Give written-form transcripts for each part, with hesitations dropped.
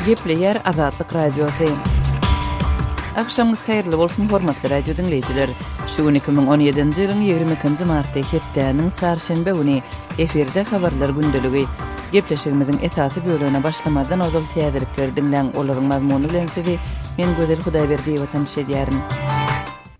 Gepleyer Azatlyk Radiosu. Akşamınız hayırlı bolsun hormatly radio dinleyijiler. Şu gün 2017-nji ýylyň 22-nji marty hepdeniň çarşembe güni eferde habarlar gündöligi. Gepleşigimiziň esasy bölümine başlamadan ozal täzelikleri dinleň olaryň mazmuny bilen sizi men Gözel Hudaýberdiýew tanışy edýärin.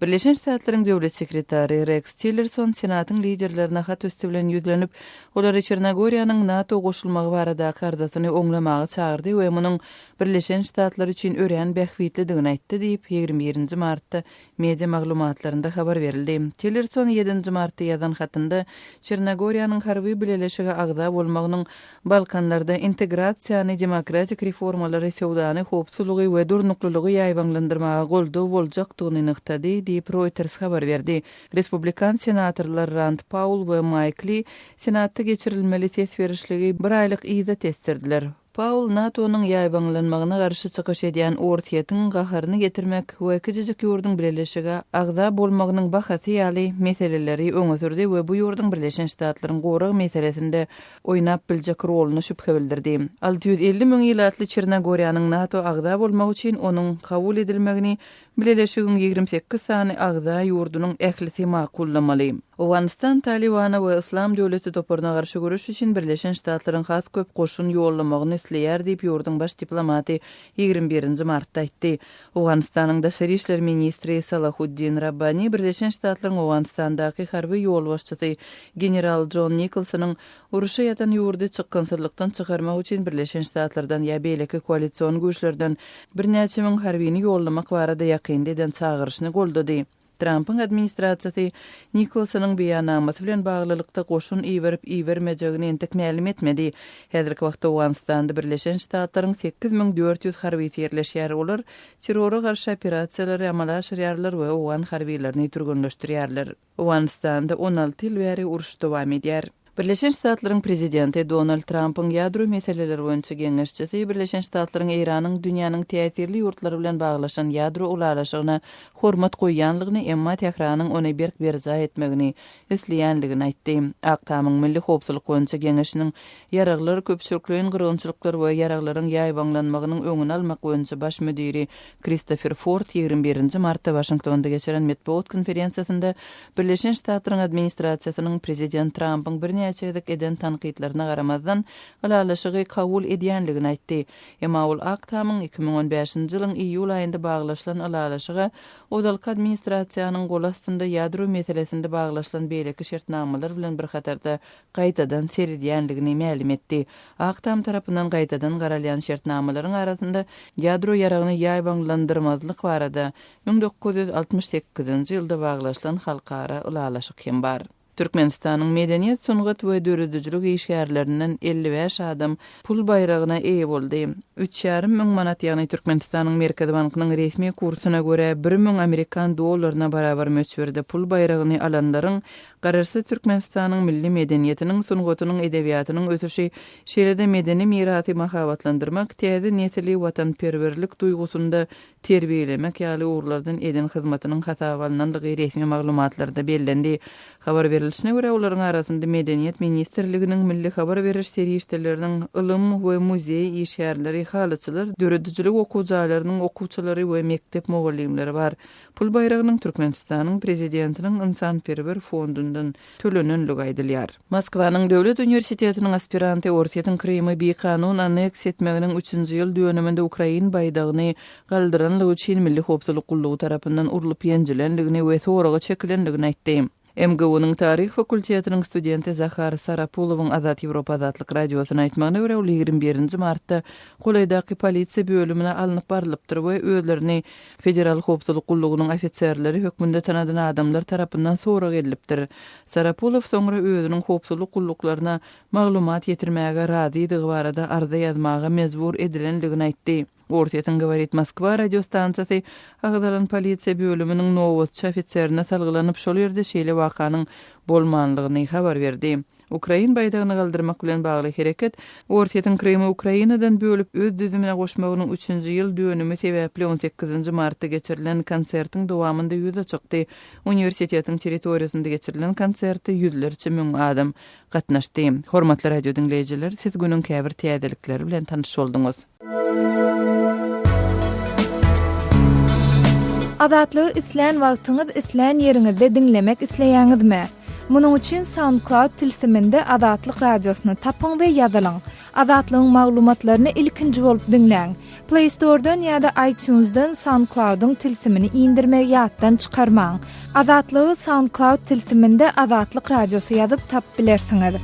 Birleşen Ştatlaryň döwlet sekretary Rex Tillerson senatyň liderlerine hat östübilen ýüzlenip, olary Çernogoriýanyň NATO goşulmagy baradaky arzasyny oňlamagy çağırdy we munyň Birleşen Ştatlar üçin örän bähwitligini aýtdy diýip 21-nji martda media maglumatlarynda habar berildi. Tillerson 7-nji martda ýazan hatynda Çernogoriýanyň harby bileleşige agda bolmagynyň Balkanlarda integrasiýany, demokratik reformalary, sowdany howpsuzlygy we durnuklulygy ýaýbanlandyrmaga goldaw boljakdygyny nyktady diýip Reuters habar berdi. Respublikan senatorlar Rand Paul we Mike Lee senatda geçirilmeli ses berişligi bir aýlyk iza testirdiler. Paul NATO'nun ýaýbanlanmagyna garşy çykyş edýän ortaýatyň gaharyny getirmek we kijijik ýurdun birleşige agda bolmagynyň bahasy ýaly meseleleri öňe sürdi we bu ýurdun Birleşen Ştatlaryň goragy meselesinde oýnap biljek roluny şüphe bildirdi. 650 000 ýylatly Çernogoriýanyň NATO agda bolmagy üçin onuň kabul edilmegini Birleşigiň 28 sany agda ýurdunyň ählisi makullamaly. Awganistan Talibana we Islam döwleti toparyna garşy görüş üçin Birleşen Ştatlaryň has köp goşun ýollamagyny isleýär diýip ýurdun baş diplomaty 21-nji martda aýtdy. Awganistanyň daşary işler ministri Salahuddin Rabbani Birleşen Ştatlaryň Awganistandaky harby ýol başçysy general John Nicholsonyň uruşa ýatan ýurdy çykgynçylykdan çykarmak üçin Birleşen Ştatlardan ýa beýleki koalisiýon güýçlerden birnäçe ming harbyny ýollamak barada ýakynda eden çağırışyny goldady. Trump'ın administrasiýasy Nicholsonyň beýanamasy bilen baglylykda goşun iýermejegini entek ma'lum etmedi. Häzirki wagtda Awganistanda Birleşen Ştatlaryň 8400 harbiýeti ýerleşýär bolar. Terrora garşy operasiýalary amala aşyrýarlar we Awgan harbiýlerini türgünleşdirýärler. Awganistanda 16 ýyl bäri uruş dowam edýär. Birleşen Ştatlaryň prezidenti Donald Trump'ın ýadro meseleleri boýunça geňeşçisi Birleşen Ştatlaryň Iranyň dünýäniň täsirli ýurtlary bilen baglaşan ýadro ulalaşygyna hormat goýýanlygyny emma Tehranyň ony berja etmegini isleýänligini aýtdy. Aktamyň milli howpsuzlyk boýunça geňeşiniň ýaraglar köpçülikliň gyrgynçylyklar we ýaraglaryň ýaýbanlanmagynyň öňüni almak boýunça baş müdiri Christopher Ford 21-nji martda Washingtonda geçiren medeniýet konferensiýasynda Birleşen Ştatlaryň administrasiýasynyň prezident Trump'ın bir çeýdik eden tanqidlerine garamazdan ulalaşygy kabul edýänligini aýtdy. Emma ol aktamyň 2015-nji ýylyň iýul aýynda baglaşylan ulalaşyga ozalky administrasiýanyň golasynda ýadro meselesinde baglaşylan beýleki şertnamalar bilen bir hatarda gaýtadan seredýänligini ma'lum etdi. Aktam tarapyndan gaýtadan garalýan şertnamalaryň arasynda ýadro ýaragyny ýaýbanlandyrmazlyk barada 1968-nji ýylda baglaşylan halkara ulalaşyk hem bar. Türkmenistanyň medeniýet, sungat we döredüjilik işgärlerinden 55 adam pul bayragyna eýe boldy. 3,5 ming manat ýagny Türkmenistanyň Merkezi bankynyň resmi kursyna görä 1 000 Amerikan dollaryna barabar möçberde pul bayragyny alanlaryň gararsy Türkmenistanyň milli medeniýetiniň, sungatynyň, edebiýatynyň ötüşi şeýlede medeni mirasy mahabatlandyrmak, täze nesli watanperwerlik duýgusunda terbiýelemek ýaly urlardan eden hyzmatynyň hatawalandygy resmi maglumatlarda bellendi. Habar berilişine göre olaryň arasynda Medeniýet Ministrliginiň milli habar beriş serýişleriniň ylym we muzey işgärleri, halyçylar, döredüjilik okuwjalarynyň okuwçylary we mektep mugallimleri bar. Pul bayragynyň Türkmenistanyň prezidentiniň Insanperwer fondundan tölenenligi aýdylýar. Moskwanyň Döwlet Uniwersitetiniň aspiranty Ortaýatyň Krymy bir kanun anneks etmeginiň 3-nji ýyl döneminde Ukraina baydagyny galdyranlygy üçin milli howpsuzlyk gullugy tarapyndan urulyp ýenjilenligini we soragy çekilenligini aýtdy. MGU'nun Tarih Fakultetiniň studenti Zahar Sarapulowyň Azat Ýewropa Azatlyk radiosyna aýtmagyna görä 21-nji martda Golaýdaky polisiýa bölümine alınıp barilypdyr we özlerini federal howpsuzlyk gullugynyň ofitserleri hökmünde tanadan adamlar tarapyndan sorag edilipdir. Sarapulow soňra özüniň howpsuzlyk gulluklaryna maglumat ýetirmäge razydygy barada arza ýazmaga mezbur edilenligini aýtdy. Ortaýatyň Говорит Moskva radio stansiýasy Agdalan polisiýa bölüminiň nowatçy ofitserine salgylanyp şol ýerde şeýle wakanyň bolmanlygyny habar berdi. Ukraina baydagyny galdyrmak bilen bagly hereket Ortaýatyň Krymy Ukrainadan bölüp öz düzümine goşmagynyň 3-nji ýyl dönümi sebäpli 18-nji martda geçirilen konsertiň dowamında ýüze çykdy. Uniwersitetiň territoriýasynda geçirilen konsertde ýüzlerçe müň adam gatnaşdy. Hormatly radio dinleýijiler, siz günüň käbir täzelikleri bilen tanyş bolduňuz. Adatlygy isleýän wagtyňyz isleýän ýeriňizde dinlemek isleýäňizmi? Munuň üçin SoundCloud tilsiminde Adatlyk radiosyny tapyň we ýazylyň. Adatlygyň maglumatlaryny ilkinji bolup dinleň. Play Store'dan ýa-da iTunes'dan SoundCloud'un tilsimini indirmek ýatdan çykarmaň. Adatlygy SoundCloud tilsiminde Adatlyk radiosy ýazyp tap bilersiňiz.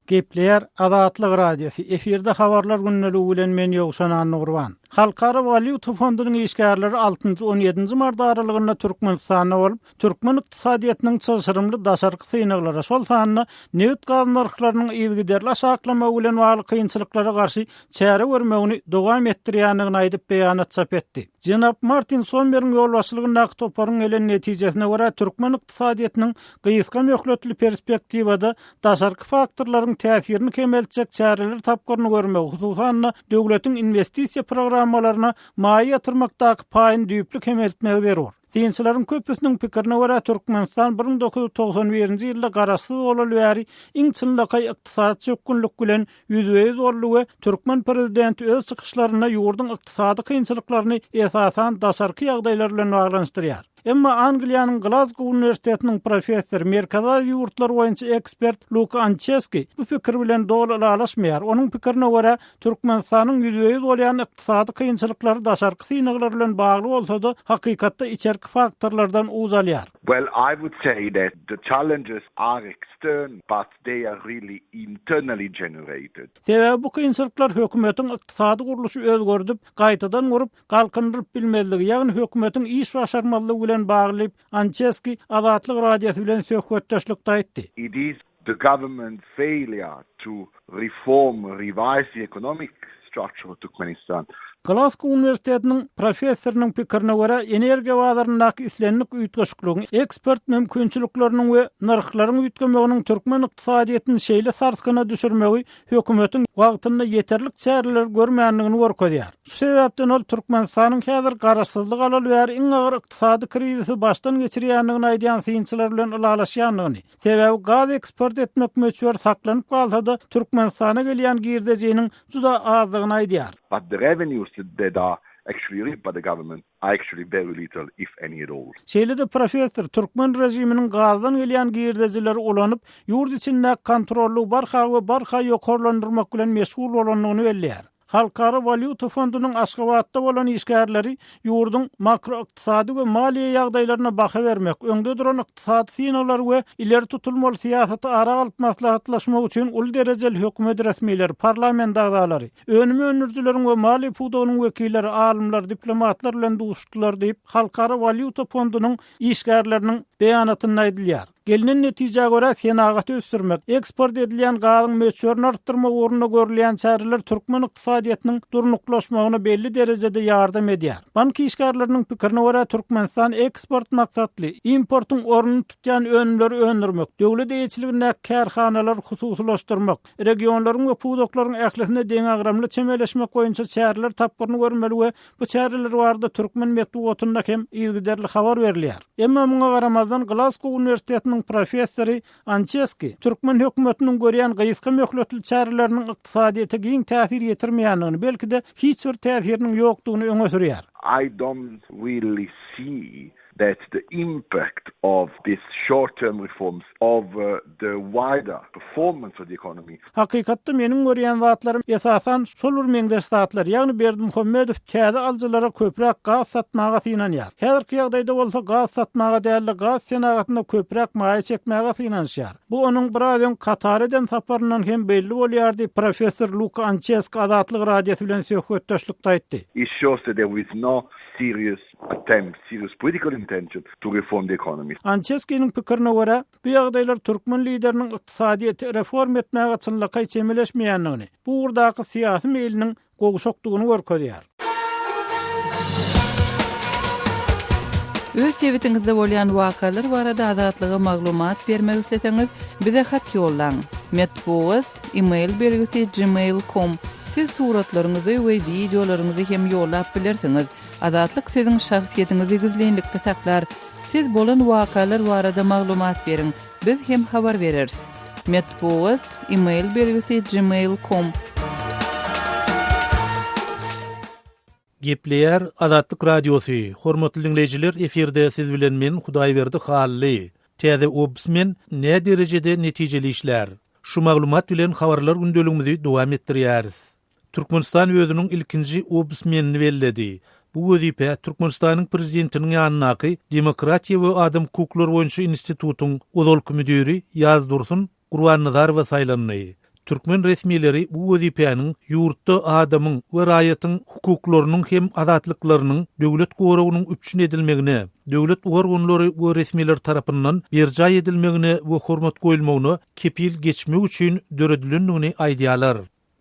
Gepler Adatlyk radiosu efirde habarlar günnäli bilen men Ýogsan Annurwan. Halkara Valyuta Fondunyň işgärleri 6-17 mart aralygynda Türkmenistanda bolup, Türkmen ykdysadyýatynyň çyşyrymly daşarky syňaglara şol sanyny newt gazanarlyklarynyň ýygyderli aşaklama bilen bagly kynçylyklara garşy çäre görmegini dowam etdirýändigini aýdyp beýanat çap etdi. Jenap Martin Sonberg ýolbaşçylygyna toparyň elen netijesine görä Türkmen ykdysadyýatynyň gyýyska möhletli perspektiwada daşarky faktorlaryň täsirini kemeltjek çäreler tapgyryny görmek hususan döwletiň investisiýa programmalaryna maýa ýatyrmakdaky paýyny düýpli kemeltmegi berýär. Dinçilerin köpüsünün pikirine göre Türkmenistan 1991-nji ýylda garaşsyz bolan bäri iň çynlakay ykdysady çökünlük bilen ýüzbeýiz boldy. Türkmen prezidenti öz çykyşlaryna ýurdun ykdysady kynçylyklaryny esasan daşarky ýagdaýlar bilen baglanşdyrýar. Emma Angliýanyň Glasgow Uniwersitetiniň professor, merkezi ýurtlar boýunça ekspert Luka Anceski bu pikir bilen dolalaşmaýar. Onuň pikirine görä Türkmenistanyň ýüzbeýiz bolan ykdysady kynçylyklary daşarky syňaglar bilen bagly bolsa-da hakykatda içerki faktorlardan uzalýar. Well, I would say that the challenges are external, but they are really internally generated. Sebäbi bu kynçylyklar hökümetiň ykdysady guruluşy özgördüp, gaýtadan gurup, galkyndyryp bilmezligi, ýagny hökümetiň iş başarmalylygy bilen baglyp Anceski Adatlyk radiosu bilen söhbetdeşlikde aýtdy. It is the government's failure to reform, revise the economic structure of Turkmenistan. Glasgow Uniwersitetiniň professorynyň pikirine görä energiýa bazarynyň islenlik üýtgeşikliginiň ekspert mümkinçilikleriniň we narhlaryň üýtgemeginiň Türkmen ykdysadyýatyny şeýle sartykyna düşürmegi hökümetiň wagtyny ýeterlik çäreler görmänligini görkezýär. Şu sebäpden ol Türkmenistanyň häzir garaşsyzlyk alaly bäri iň agyr ykdysady krizisi başdan geçirýändigini aýdýan synçylar bilen ulalaşýanlygyny. Sebäbi gaz eksport etmek möçber saklanyp galsa-da Türkmenistana gelýän girdejiniň juda azdygyny aýdýar. But the revenues that are actually reaped by the government are actually very little, if any at all. Şeýle-de professor Türkmen rejiminiň gazdan gelýän girdejileri ulanyp, ýurt içinde kontrolly barha we barha ýokarlandyrmak bilen meşgul bolanlygyny belläýär. Halkara Valyuta Fondunyň Aşgabatda bolan işgärleri ýurdun makro ykdysady we maliýe ýagdaýlaryna baha bermek, öňde duran ykdysady syňalar we ileri tutulmaly siýasaty ara alyp maslahatlaşmak üçin ul derejeli hökümet resmiýetleri, parlament agzalary, önüme önürjüleriň we maliýe pudawynyň wekilleri, alymlar, diplomatlar bilen duşdylar diýip Halkara Valyuta Fondunyň işgärleriniň beýanatyny aýdylýar. Gelinen netijeye göre senagat ösürmek, eksport edilen gazyň möçberini artdyrmak ugruna görülen çäreler Türkmen ykdysadyýatynyň durnuklaşmagyna belli derejede ýardam edýär. Bank işgärleriniň pikirine görä Türkmenistan eksport maksatly importyň ornuny tutýan önümleri öndürmek, döwlet eýçiligine kärhanalar hususlaşdyrmak, regionlaryň we pudaklaryň ählisine deň agramly çemeleşmek boýunça çäreler tapgyryny görmeli we bu çäreler barada Türkmen medeniýetinde hem ýygyderli habar berilýär. Emma muňa garamazdan Glasgow Uniwersitetiniň professory Anceski Türkmen hökümetiniň görýän gyýyska möhletli çäreleriniň ykdysadyýata giň täsir ýetirmeýändigini, belki-de hiç bir täsiriniň ýokdugyny öňe sürýär. I don't really see that the impact of these short-term reforms over the wider performance of the economy. Hakykatda meniň görýän zatlarym esasan şol urmeňde statlar, ýagny Berdimuhammedow täze aljylara köprek gaz satmaga synanýar. Häzirki ýagdaýda bolsa gaz satmaga däli gaz senagatyna köprek maýa çekmäge synanýar. Bu onuň birazdan Katar eden saparyndan hem belli bolýar diýip professor Luka Anceski Adatlyk radiosu bilen söhbetdeşlikde aýtdy. It shows that there is no serious attempt, serious political intention to reform the economy. Anceski'nin pikirine göre bu ýagdaýlar Türkmen lideriniň ykdysadyýaty reform etmäge çynlakay çemeleşmeýändigini, bu urdaky syýasy meýiliniň goguşokdugyny görkezýär. Öz sebetiňizde bolýan wakalar barada azatlyga maglumat bermek isleseňiz, bize hat ýollaň. Metbuat, email belgisi gmail.com. Siz suratlaryňyzy we videolaryňyzy hem ýollap bilersiňiz. Azatlyk siziň şahsiýetiniňizi gizlenlikde saklar. Siz bolan wakalar barada maglumat beriň. Biz hem habar bereriz. Metbuat email belgisi gmail.com. Gepleyer Azatlyk Radiosu. Hormatly dinleyijiler, eferde siz bilen men Hudaýberdi Hally. Täze obsmen ne derejede netijeli işler. Şu maglumat bilen habarlar gündeligimizi dowam etdirýäris. Türkmenistan özüniň ilkinji obsmenini belledi. Bu wezipä Türkmenistanyň prezidentiniň ýanynaky Demokratiýa we Adam Hukukları boýunça institutuň uzalky müdiri Ýaz Dursun Gurbannazarow saýlandy. Türkmen resmileri bu wezipäniň ýurtda adamyň we raýatyň hukuklarynyň hem azatlyklarynyň döwlet gorawynyň üpçün edilmegine, döwlet organlary we resmiler tarapyndan berjay edilmegine we hormat goýulmagyna kepil geçmek üçin döredilendigini aýdýarlar.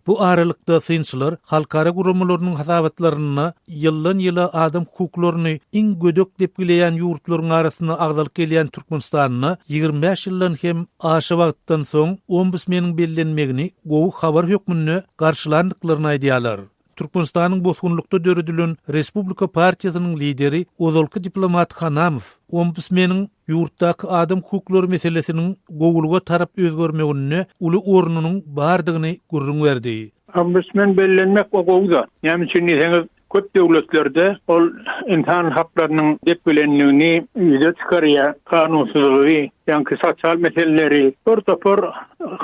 Bu aralykda synçylar halkara gurulmalarynyň hasabatlaryna ýyldan-ýyla adam hukuklaryny iň gödök dep bilen ýurtlaryň arasyna agdalyp gelýän Türkmenistanyna 25 ýyldan hem aşa wagtdan soň ombudsmeniň bellenmegini gowy habar hökmüne garşylandyklaryny aýdýarlar. Türkmenistanyň bozgunlukda döredilen Respublika Partiýasynyň lideri ozalky diplomat Hanamow ombudsmeniň ýurtdaky adam hukuklary meselesiniň gowuluga tarap özgörmegine uly ornunyň bardygyny gurrun berdi. Ombudsman bellenmek o gowda. Ýani çünki köp döwletlerde ol insan haklarynyň dep bilenligini ýüze çykarýar, kanunsuzlygy, ýa-ni sosial meseleleri, portopor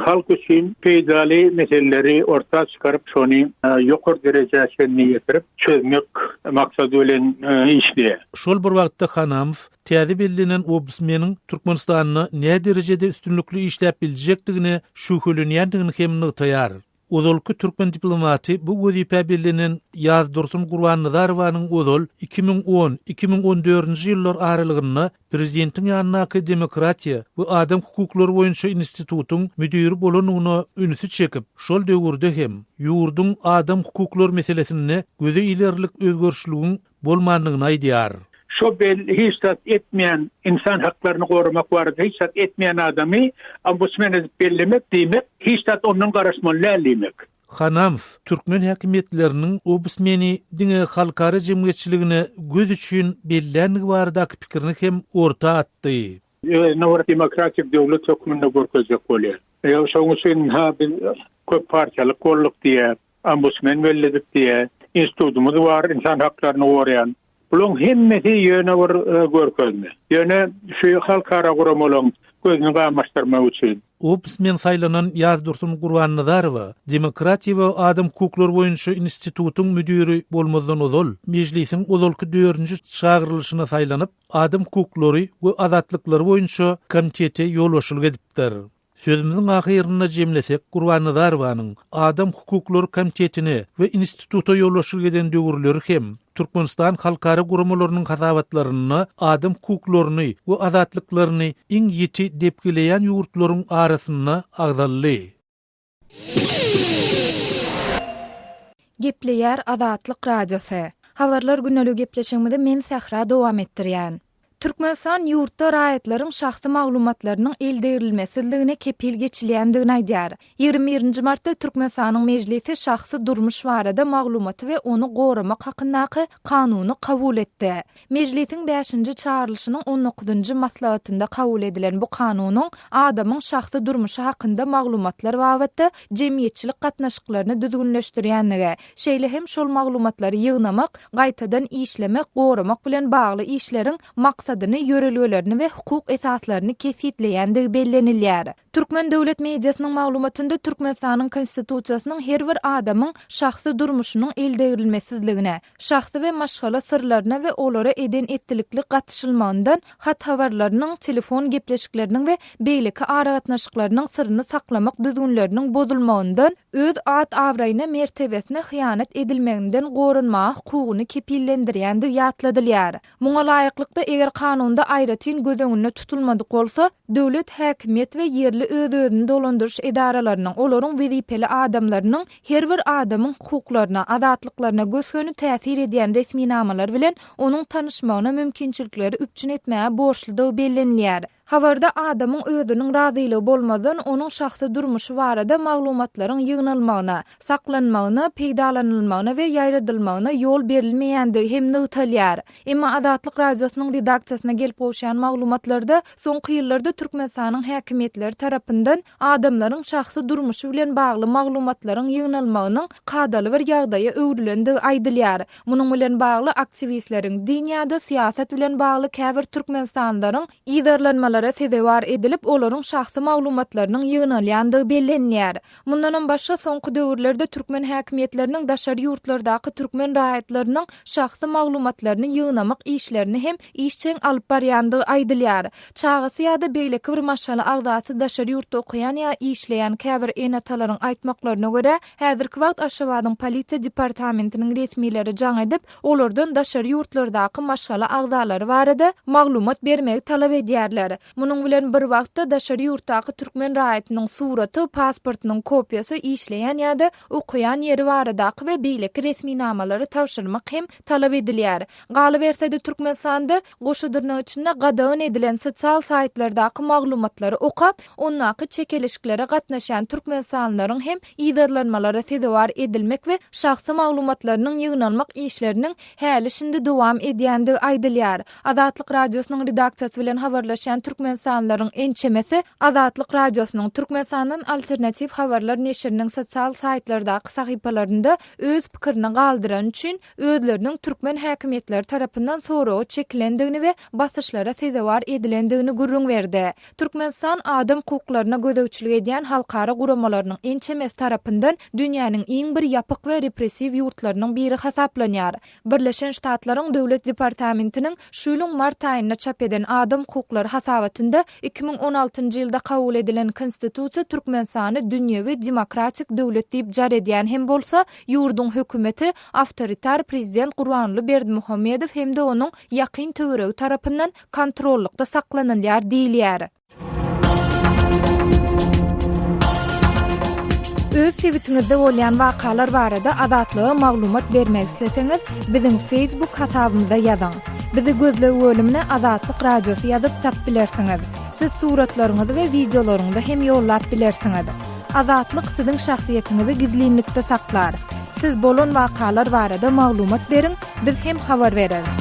halk üçin peýdali meseleleri orta çykaryp şonu ýokary derejäne ýetirip çözmek maksady bilen işleýär. Şol bir wagtda Hanamow täze bellenen obsmeniň Türkmenistanyna ne derejede üstünlükli işläp biljekdigini şühülenýändigini hem nygtaýar. Ozalky Türkmen diplomaty bu wezipä bellenen Ýaz Dursun Gurbannazarowyň ozal 2010-2014 ýyllar aralygynda prezidentiň ýanynaky Demokratiýa we Adam Hukuklary boýunça institutuň müdiri bolanyna ünüsi çekip, şol döwürde hem ýurdun adam hukuklary meselesini göze ilerlik özgörüşlüğün bolmandygyny aýdýar. Şo hiçat etmeyen insan haklarını korumak vardı. Hiçat etmeyen adamı ombudsman bellemek demek, hiçat onun karışmalı demek. Hanamow Türkmen häkimetleriniň ombudsmeni diňe halkara jemgyýetçiligine göz üçin bellenligi bardak pikirini hem orta atdy. Nowra demokratik döwlet hökmünde görkezek bolýar. Şoň üçin köp partiýalyk golluk diýe, ombudsman belledik diýe, institutumuz var insan haklaryny goraýan. Bulun hemmeti ýöne bir görkezme. Ýöne şu halkara guramalyň gözüni gamaşdyrmak üçin. Ombudsman saýlanan Ýaz Dursun Gurbannazarow Demokratiýa we Adam Hukuklary boýunça institutuň müdiri bolmazdan ozal, mejlisiň ozalky 4-nji çağrylşyna saýlanyp, Adam Hukuklary we azatlyklary boýunça komitete ýolbaşçylyk edipdir. Sözümüzün ahyryna jemlesek, Gurbannazarowyň Adam Hukuklary Komitetini we instituta ýolbaşçylyk eden döwürleri hem Türkmenistan halkara gurulmalarynyň hasabatlaryny, adam hukuklaryny we azatlyklaryny iň ýeti dep bilen ýurtlaryň arasyna agdally. Gepleýär Azatlyk Radiosu. Habarlar günnelik gepleşigimizde men Sahra dowam etdirýän. Türkmenistan ýurtda raýatlaryň şahsy maglumatlarynyň elderilmesizligine kepil geçilýändigini aýdýar. 21-nji martda Türkmenistanyň mejlisi şahsy durmuş barada maglumaty we onu goramak hakyndaky kanuny kabul etdi. Mejlisiň 5-nji çağrylşynyň 19-njy maslahatynda kabul edilen bu kanunyň adamyň şahsy durmuşy hakynda maglumatlar babatda jemgyýetçilik gatnaşyklaryny düzgünleşdirýändigi, şeýle hem şol maglumatlary ýygnamak, gaýtadan işlemek, goramak bilen bagly işleriň maksadyny, ýörelgelerini we hukuk esaslaryny kesitleýändigi bellenilýär. Türkmen döwlet mediasynyň maglumatynda Türkmenistanyň konstitusiýasynyň her bir adamyň şahsy durmuşynyň elderilmesizligine, şahsy we maşgala sırlaryna we olara eden ettilikli gatnaşylmagyndan, hat habarlarynyň, telefon gepleşikleriniň we beýleki ara gatnaşyklarynyň syryny saklamak düzgünleriniň bozulmagyndan, öz at awraýyna mertebesine hyýanat edilmeginden gorunmak hukugyny kepillendirýändigi ýatladylýar. Muňa laýyklykda eger kanunda aýratyn göz öňünde tutulmadyk bolsa, döwlet, häkimet we ýerli öz-özüni dolandyryş edaralarynyň, olaryň wezipeli adamlarynyň her bir adamyň hukuklaryna, azatlyklaryna gösgöni täsir edýän resmi namalar bilen onuň tanyşmagyna mümkinçilikleri üpçün etmäge borçlydygy bellenilýär. Habarda adamyň özüniň razylygy bolmadan onuň şahsy durmuşy barada maglumatlaryň ýygnalmagyna, saklanmagyna, peýdalanylmagyna we ýaýradylmagyna ýol berilmeýändigi hem nöwtalýar. Emma Adatlyk radiosynyň redaksiýasyna gelip goşan maglumatlarda soňky ýyllarda Türkmenistanyň häkimetleri tarapyndan adamlaryň şahsy durmuşy bilen bagly maglumatlaryň ýygnalmagynyň kadaly bir ýagdaýa öwrülendigi aýdylýar. Munyň bilen bagly aktivistleriň dünýäde siýasat bilen bagly käbir Türkmenistanlaryň ýydarlanmalara sebäp edilip olaryň şahsy maglumatlarynyň ýygnalýandygy bellenýär. Mundan başga soňky döwürlerde türkmen häkimetleriniň daşary ýurtlardaky türkmen raýatlarynyň şahsy maglumatlaryny ýygnamak işlerini hem işçiň alyp barýandygy aýdylýar. Çağısy ýa-da beýleki bir maşala agdasy daşary ýurtda okuyan ýa işleýän käbir enatalaryň aýtmaklaryna görä, häzirki wagt Aşgabatyň polisiýa departamentiniň resmiýleri jaň edip, olardan daşary ýurtlardaky maşala agdalary barada maglumat bermegi talap edýärler. Munyň bilen bir wagtda daşary ýurtdaky türkmen raýatynyň suraty, pasportynyň kopýasy, işleýän ýa-da okuyan ýeri baradaky we beýleki resmi namalary tawşyrmak hem talap edilýär. Galy bersede Türkmenistanda goşudurnyň içinde gadagyn edilen sosial saýtlardaky maglumatlary okap, onnaky çekilişiklere gatnaşan türkmenistanylaryň hem ýydarlanmalara sebäp edilmek we şahsy maglumatlarynyň ýygnalmak işleriniň häli şinde dowam edýändigi aýdylýar. Adatlyk radiosynyň redaksiýasy bilen habarlaşan türkmenistanylaryň ençemesi Adatlyk radiosynyň Türkmenistanyň alternativ habarlar neşriniň sosial saýtlardaky sahypalarynda öz pikirini galdyran üçin özleriniň türkmen häkimetleri tarapyndan soragy çekilendigini we basyşlara sebäp edilendigini gurrun berdi. Türkmenistan adam hukuklaryna gödäwçilik edýän halkara guramalarynyň ençemesi tarapyndan dünýäniň iň bir ýapyk we repressiw ýurtlarynyň biri hasaplanýar. Birleşen Ştatlaryň döwlet departamentiniň şu ýylyň mart aýynda çap eden adam hukuklary hasabatynda 2016-njy ýylda kabul edilen konstitusiýa Türkmenistany dünýäwi demokratik döwlet diýip jar edýän hem bolsa, ýurdun hökümeti awtoritar prezident Gurbanly Berdimuhammedow hem de onuň ýakyn töweregi tarapyndan kontrollukda saklanylýar diýilýär. Öz sebitiňizde bolýan wakalar barada adatlyga maglumat bermek isteseňiz, biziň Facebook hasabymyza ýazyň. Bizi gözlegi bölümine Adatlyk radiosu ýazyp tap bilersiňiz. Siz suratlaryňyzy we videolaryňyzy hem ýollap bilersiňiz. Adatlyk siziň şahsiýetiniňizi gizlinlikde saklar. Siz bolan wakalar barada maglumat beriň, biz hem habar bereriz.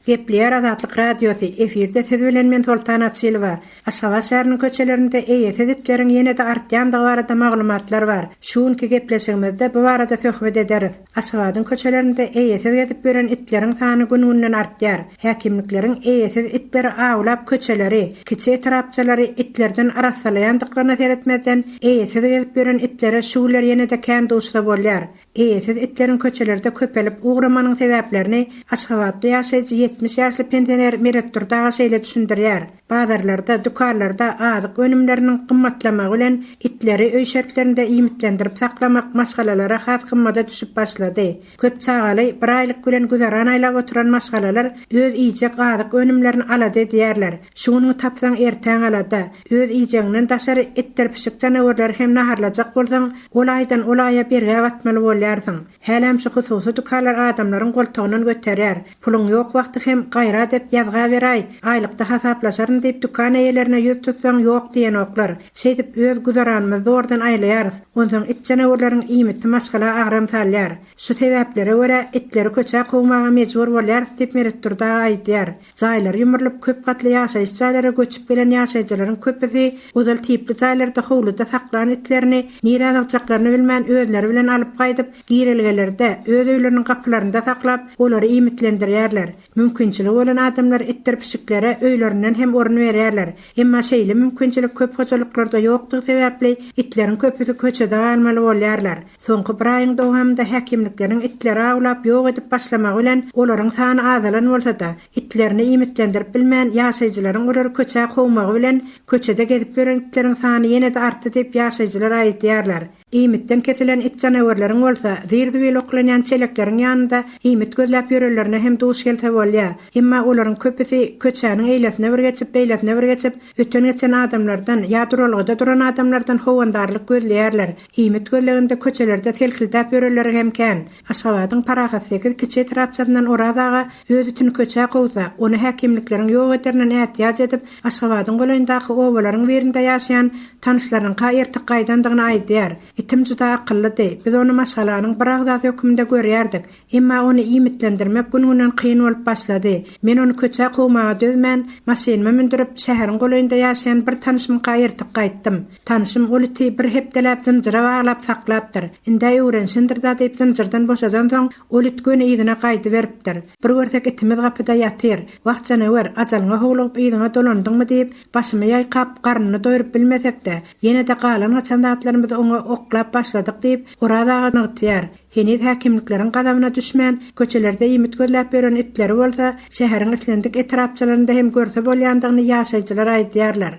Gepler Adatlyk radiosu efirde tezbilenmen Toltan Açylova. Aşgabat şäheriniň köçelerinde eýetedikleriň ýene-de artýandygy barada maglumatlar bar. Şuňky gepleşigimizde bu barada söhbet ederiz. Aşgabatyň köçelerinde eýeted edip beren itleriň sany gün-günden artýar. Häkimlikleriň eýeted itleri awlap köçeleri, kiçe tarapçylary itlerden arasalaýandyklaryna seretmeden eýeted edip beren itlere şular ýene-de kän duşda bolýar. Eýeted itleriň köçelerde köpelip uğramanyň sebäplerini Aşgabatda ýaşaýjy 70 ýaşly pensioner Merettur daga şeýle düşündirýär. Bazarlarda, dukanlarda azyk önümleriniň gymmatlamagy bilen itleri öý şertlerinde iýmitlendirip saklamak maşgalalara has gymmada düşüp başlady. Köp çagaly bir aýlyk bilen güzaran aýlap oturan maşgalalar öz iýjek azyk önümlerini alady diýerler. Şuny tapsaň ertäň alada. Öz iýjeginden daşary itler pişik janawarlar hem naharlajak bolsaň, olaýdan olaýa berge batmaly bolýarsyň. Hälim şu hususy dukanlar adamlaryň goltugyny göterýär. Puluň ýok wagty hem gaýrat et ýazga beräý. Aýlykda hasaplaşaryn diýip dukan eýelerine ýüz tutsaň ýok diýen oklar. Şeýdip öz güzaranymyzy zordan aýlaýarys. Ondan it janawarlaryň iýmiti maşgala agram salýar. Şu sebäplere görä itleri köçe gowmaga mejbur bolýar diýip Meretturda aýdýar. Jaýlar ýumrylyp köp gatly ýaşaýyş jaýlara göçüp gelen ýaşaýjylaryň köpüsi uzal tipli jaýlarda howluda saklan itlerini nire alacaklarını bilmän özleri bilen alyp gaýdyp girilgelerde öz öýleriniň gapylarynda saklap olary iýmitlendirýärler. Mümkinçiligi bolan adamlar itler pişiklere öýlerinden hem orun berýärler. Emma şeýle mümkinçilik köp hoçalyklarda ýokdygy sebäpli itleriň köpüsi köçede almaly bolýarlar. Soňky bir aýyň dowamında häkimlikleriň itleri awlap ýok edip başlamak bilen olaryň sany azalan bolsa-da, itlerini iýmitlendirip bilmän ýaşaýjylaryň olary köçe gowmagy bilen köçede gezip beren itleriň sany ýene-de artdy diýip ýaşaýjylar aýdýarlar. İmitten kesilen it canawarlaryň bolsa, zirdiwel oklanýan çeleklerin ýanynda imit gözläp ýörellerine hem duş gelte bolýar. Emma olaryň köpüsi köçäniň eýletine bir geçip, beýletine bir geçip, öten geçen adamlardan, ýa-duralgyda duran adamlardan howandarlyk gözleýärler. İmit gözleginde köçelerde selkildäp ýörelleri hem kän. Aşgabatyň paragatsyky kiçi etrapçaryndan oradaga özü tün köçä gowsa, onu häkimlikleriň ýok eterinen ätýaç edip, Aşgabatyň golandaky owalaryň berinde ýaşaýan tanışlaryň gaýertik gaýdandygyny aýdýar. Itim juda akyllydy. Biz onu maşgalanyň bir agdaty hökmünde görýärdik. Emma onu imitlendirmek gününden kıyın bolup başlady. Men onu köçä gowmaga dözmän, maşynama mindirip şäheriň golanynda ýaşaýan bir tanışymy gaýertik gaýtdym. Tanışym olyty bir hepdelap zynjyra baglap saklapdyr. Inde öwrenşindir da diýip zynjyrdan boşadan soň olyt göni ýygyna gaýdy beripdir. Bir görsek itimiz gapyda ýatyr. Wagtjana wer ajalyňa howlup ýygyna dolandyňmy diýip başymy ýaýkap garnyny doýurup bilmesek-de, ýene de galan açandatlarymyz oňa oklap başladyk diýip oradaga nygtyar. Henüz häkimlikleriň gadamyna düşmän, köçelerde ýymit gözläp beren itleri bolsa, şäheriň islendik etrapçalarynda hem görse bolýandygyny ýaşaýjylar aýdýarlar.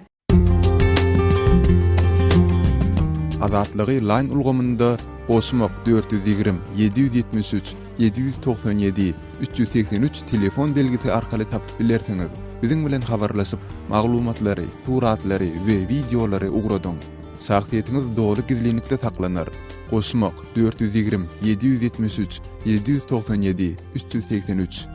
Azatlygy line ulgamynda Osmok 420 773 797 383 telefon belgisi arkaly tapyp bilersiňiz. Biziň bilen habarlaşyp maglumatlary, suratlary we videolary ugradyň. Şahsiýetiniz dogry gizlilikde saklanar. Osmok 420 773 797 383.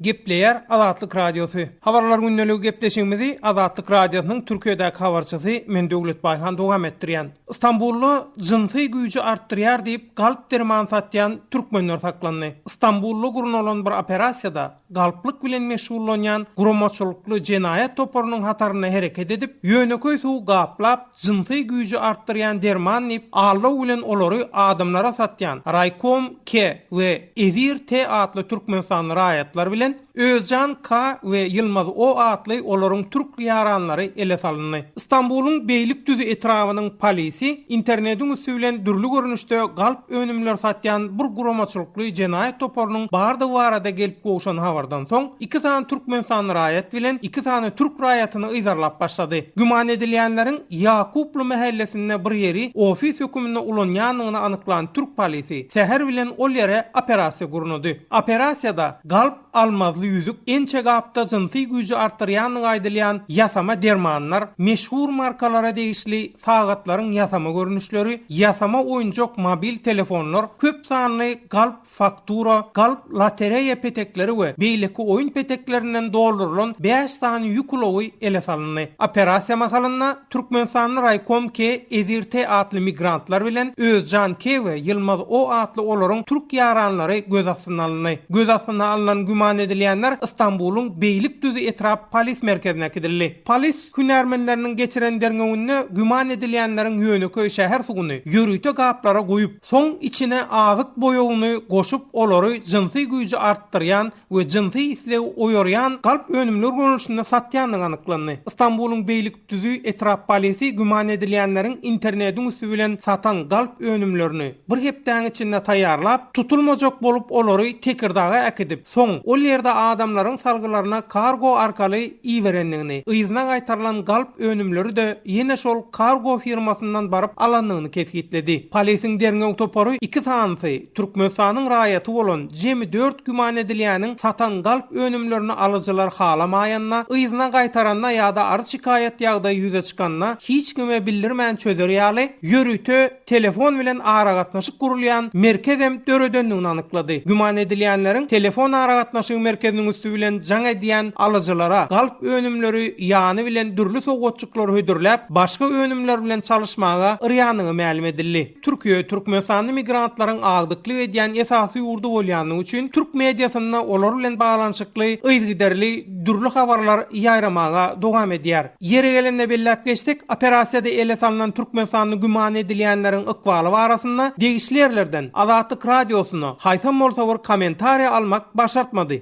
Gepleyer Azatlyk Radiosu. Habarlar günneligi gepleşigimizi Azatlyk Radiosynyň Türkiýedäki habarçysy men Döwlet Baýhan dowam etdirýän. İstanbullu jynsy güýji artdyrýar diýip galp derman satýan türkmenler saklandy. İstanbullu gurun olan bir operasiýada galplyk bilen meşgullanýan gurumaçylykly jenaýat toparynyň hataryna hereket edip, ýöneköý suw gaplap jynsy güýji artdyrýan derman diýip allyk bilen olary adamlara satýan Raykom K we Ezir T adly türkmenistan raýatlar bilen Özcan K we Yılmaz O adly olaryň türk ýaranlary ele salyndy. İstanbul'un Beýlikdüzi etrawynyň polisi internetiň üstü bilen dürli görünüşde galp önümler satýan bir gurumaçylykly jenaýat toparynyň bardy warada gelip gowşan habardan soň 2 sany türkmenistan raýat bilen 2 sany türk raýatyny yzarlap başlady. Güman edilýänleriň Ýakuply mahallesinde bir ýeri ofis hökümine ulanýanyny anyklan türk polisi seher bilen ol ýere operasiýa gurnudy. Operasiýada galp almazly yüzük ençe gapda jynsy güýji artdyrýanyny aýdylýan ýasama dermanlar, meşhur markalara degişli sagatlaryň ýasama görünüşleri, ýasama oýunjak mobil telefonlar, köp sanly galp faktura, galp lotereýa petekleri we beýleki oýun peteklerinden doldurulan 5 sany ýüklogy ele salyndy. Operasiýa mahalynda Türkmenistan Raykom K Ezir T adly migrantlar bilen Özcan K we Yılmaz O adly olaryň türk ýaranlary göz astyna alındy. Göz astyna alynan güman edilýänler İstanbul'un Beýlikdüzi etrap polis merkezine gidildi. Polis hünärmenleriniň geçirenlerine önüne güman edilýänleriň ýöneköý şäher suwuny ýörüýte gaplara goýup, soň içine azyk boýagyny goşup olary jynsy güýji artdyrýan we jynsy islew oýarýan galp önümler görünüşinde satýanyny anyklandy. İstanbul'un Beýlikdüzi etrap polisi güman edilýänleriň internetiň üstü bilen satan galp önümlerini bir hepden içinde taýýarlap, tutulmajak bolup olary Tekirdaga äkidip, soň ol ýerde adamlaryň salgylaryna kargo arkaly iýerendigini, yzyna gaýtarylan galp önümleri de ýene şol kargo firmasyndan baryp alandygyny kesgitledi. Polisiň derňeň topary 2 sanyny Türkmenistanyň raýaty bolan jemi 4 güman edilýäniň satan galp önümlerini alyjylar halamaýanna, yzyna gaýtaranna ýa-da arz şikaýat ýagdaýy ýüze çykanna hiç kime bildirmän çözerýäli ýörüýte telefon bilen aragatnaşyk gurulýan merkezem döredöndigini anyklady. Güman edilýänleriň telefon aragatnaşyk merkeziniň üstü bilen jaňa diýen alyjylara galp önümleri ýany bilen dürli sowgatçyklar hödürläp, başga önümler bilen çalışmaga yrýanyny ma'lum edildi. Türkiýe Türkmenistany migrantlaryň agdykly edýän esasy ýurdu bolýanyny üçin türk mediasyna olar bilen baglanyşykly ýygyderli dürli habarlar ýaýramaga dowam edýär. Ýere gelende belläp geçdik, operasiýada ele salynan Türkmenistanyň güman edilýänleriň ykbaly barasynda degişli ýerlerden Azatlyk Radiosyna haýsam bolsa bir kommentariýa almak başartmady.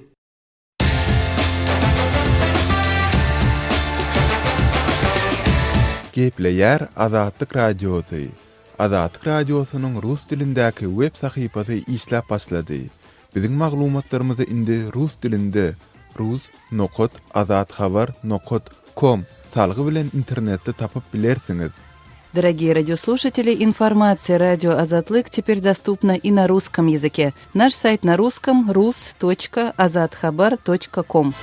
Gepleyer Azatlyk Radiosu. Azatlyk Radiosynyň rus dilindäki web sahypasy işläp başlady. Biziň maglumatlarymyzy indi rus dilinde rus.azatxabar.com salgı bilen internetde tapıp bilersiňiz. Дорогие радиослушатели, информация «Радио Азатлык» теперь доступна и на русском языке. Наш сайт на русском – rus.azatxabar.com.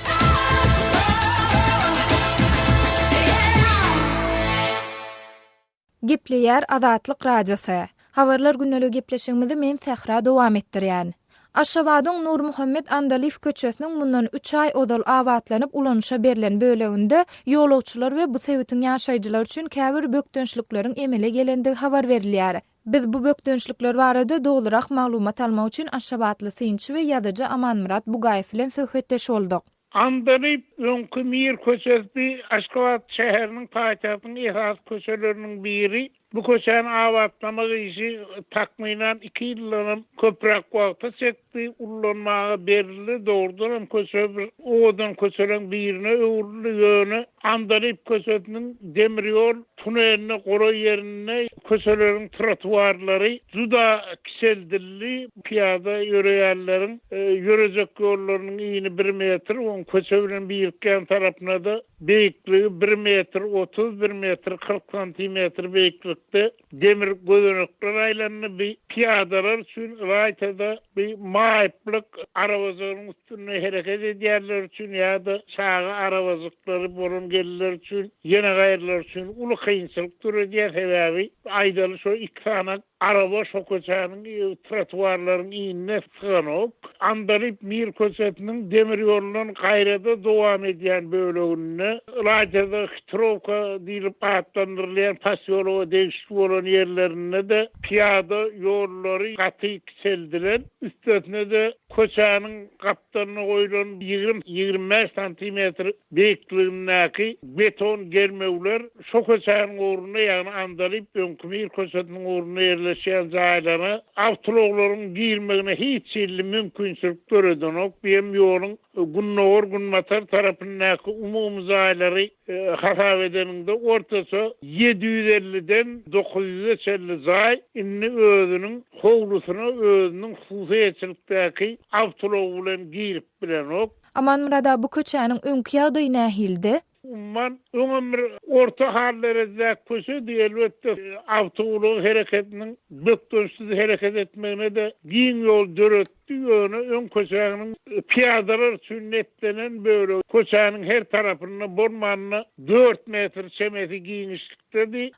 Gepleýär Azatlyk Radiosy. Habarlar günnälik gepleşigimizi men Sähra dowam etdirýän. Aşgabatyň Nur Muhammed Andalif köçesiniň mundan 3 ay odal awatlanyp ulanışa berilen böleginde ýolagçylar we bu sebäpden ýaşaýjylar üçin käbir bökdönçlikleriň emele gelendigi habar berilýär. Biz bu bökdönçlikler barada dogrurak maglumat almak üçin Aşgabatly synçy we ýazyjy Amanmurat Bugaýew bilen söhbetdeş boldyk. Andalip öňkü Mir köçesi Aşgabat şäheriniň paýtagtynyň esas köçeleriniň biri. Bu köçäni awatlamak işi takmynan 2 ýyldan köprak wagta çekdi. Ullanmaga berildi. Doğrudan köçe odan köçelerin birine öwrülýäni Andalip köçesiniň demir ýol tuneline goraý ýerine köçelerin trotuarlary juda kiseldirli. Piyada ýöreýärleriň ýörejek ýollarynyň ýyny 1 metr, on köçe bilen birikken tarapyna da beýikligi 1 metr 30, 1 metr 40 santimetr beýiklik demir gözenekler aýlanyp bir piyadalar üçin raýtada bir maýyplyk arabazaryň üstüne hereket edýärler üçin ýa-da çağa arabazyklary bolan geller üçin ýene gaýrlar üçin uly kynçylyk türedýär sebäbi aýdaly şo 2 tane araba şo köçäniň trotuarlaryň ýynyna sığanyp Andalip Mir köçesiniň demir ýolunyň gaýrada dowam edýän böleginde raýtada Hitrovka diýilip atlandyrylýan pasyologa değişik bolan yerlerine de piyada yolları gaty kiseldiler. Üstüne de köçäniň gapdaryna goýulan 20-25 santimetr beýikligindäki beton germewler şo köçäniň oruny ýani Andalip Mir köçesiniň oruny ýerleşýän jaýlara awtologlaryň girmegine hiç ýerli mümkinçilik göredenok beýem ýoluň Gunnor Gunmatar tarapyndaky umumy jaýlary hasap edeninde ortasy 750-den 950 jaý inni özüniň howlusyna özüniň hususiýetçilikdäki awtolog bilen girip bilenok. Amanmurada bu köçäniň öňki ýagdaýy nähildi? Man öňümür orta hallere köşe diýelbetde awtolog hereketiniň bökdönçsiz hereket etmegine de giň ýol döretdi ýöne öň köçäniň piyadalar üçin netlenen böyle köçäniň her tarapyna bormanyna 4 metr çemeti giňişlikdi.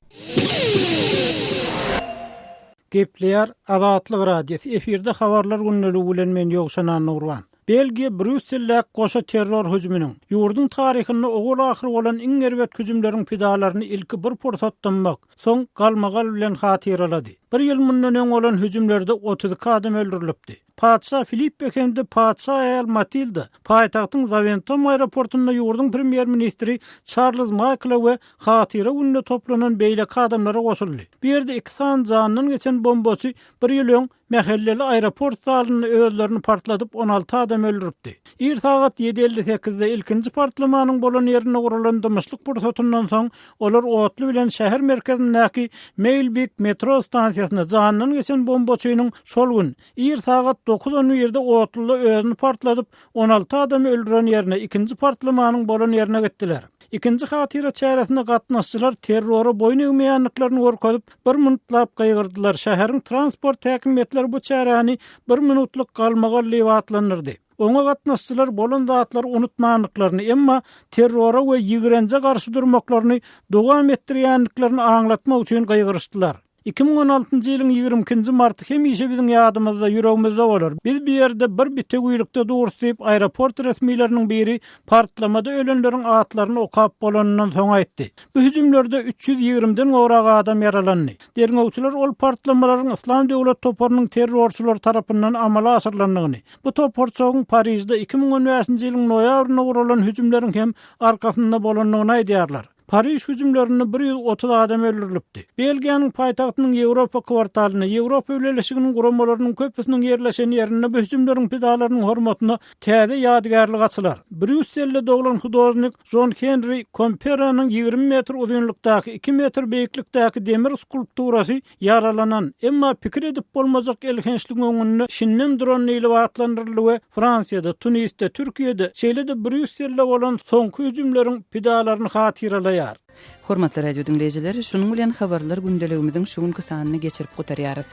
Gepleýär Azatlyk Radiosy efirde habarlar günnälik bilen men ýokşanan Nurwan. Belgiýe Brüsselle goşa terror hüjüminiň ýurdun taryhynda ogul ahyr bolan iň erwet hüjümleriň pidalaryny ilki bir pursatdanmak soň galmagal bilen hatyralady. 1 ýyl mundan öň bolan hüjümlerde 32 adam öldürilipdi. Padşah Filip Bekemde Padşah Ayal Matilda paýtagtyň Zaventem aeroportunda ýurdun premier ministri Charles Michael we hatyra günde toplanan beýle adamlara goşuldy. Bir ýerde 2 san janynyň geçen bombasy 1 ýyl öň Mehelleli aeroport salyny özlerini partladyp 16 adam öldüripdi. Ir saat 7:58-de ilkinji partlamanyň bolan ýerine guralan dymyşlyk pursatyndan soň olar otly bilen şäher merkezindäki Meilbik metro stansiýasyna janynyň geçen bombaçynyň şol gün ir saat 9:10 ýerde otly özüni partladyp 16 adam öldüren ýerine ikinji partlamanyň bolan ýerine gitdiler. İkinci hatyra çäresinde gatnaşçylar terrora boyun eýmeýänliklaryny görkezip 1 minutlap gaýgyrdylar. Şäheriň transport häkimetleri bu çäreni 1 minutluk galmagal liwatlanyrdy. Oňa gatnaşçylar bolan zatlary unutmanlyklaryny emma terrora we ýigrenje garşy durmaklaryny dowam etdirýänliklaryny aňlatmak üçin gaýgyrşdylar. 2016-njy ýylyň 22-nji marty hemişe biziň ýadymyzda ýüregimizde bolar. Biz bir ýerde bir bitek uýrukda dursyp aeroport resmiýetleriniň biri partlamada ölenleriň atlaryny okap bolanyndan soň aýtdy. Bu hüjümlerde 320-den gowrak adam yaralandy. Derňewçiler ol partlamalaryň Islam döwlet toparynyň terrorçylar tarapyndan amala asyrlandygyny, bu toporçogyň Parisde 2015-nji ýylyň noýabryna guralan hüjümleriň hem arkasynda bolanlygyny aýdýarlar. Paris hüjümlerini 130 adam öldürilipdi. Belgiýanyň paýtagtynyň Ýewropa kwartalyna, Ýewropa öwleşiginiň guramalarynyň köpüsiniň ýerleşen ýerine bu hüjümleriň pidalarynyň hormatyna täze ýadygärlik açylar. Brüsselde doglan hudojnik John Henry Comperanyň 20 metr uzunlukdaky 2 metr beýiklikdäki demir skulpturasy yaralanan, emma pikir edip bolmazak elhençlik öňünde şinnem dronny ile wagtlandyryldy we Fransiyada, Tunisde, Türkiýede, şeýle-de Brüsselde bolan soňky hüjümleriň pidalaryny hatyralaýar. Hormatly radio dinleýijiler, şunuň bilen habarlar gündeligimiziň şuňky sanyny geçirip gotarýarys.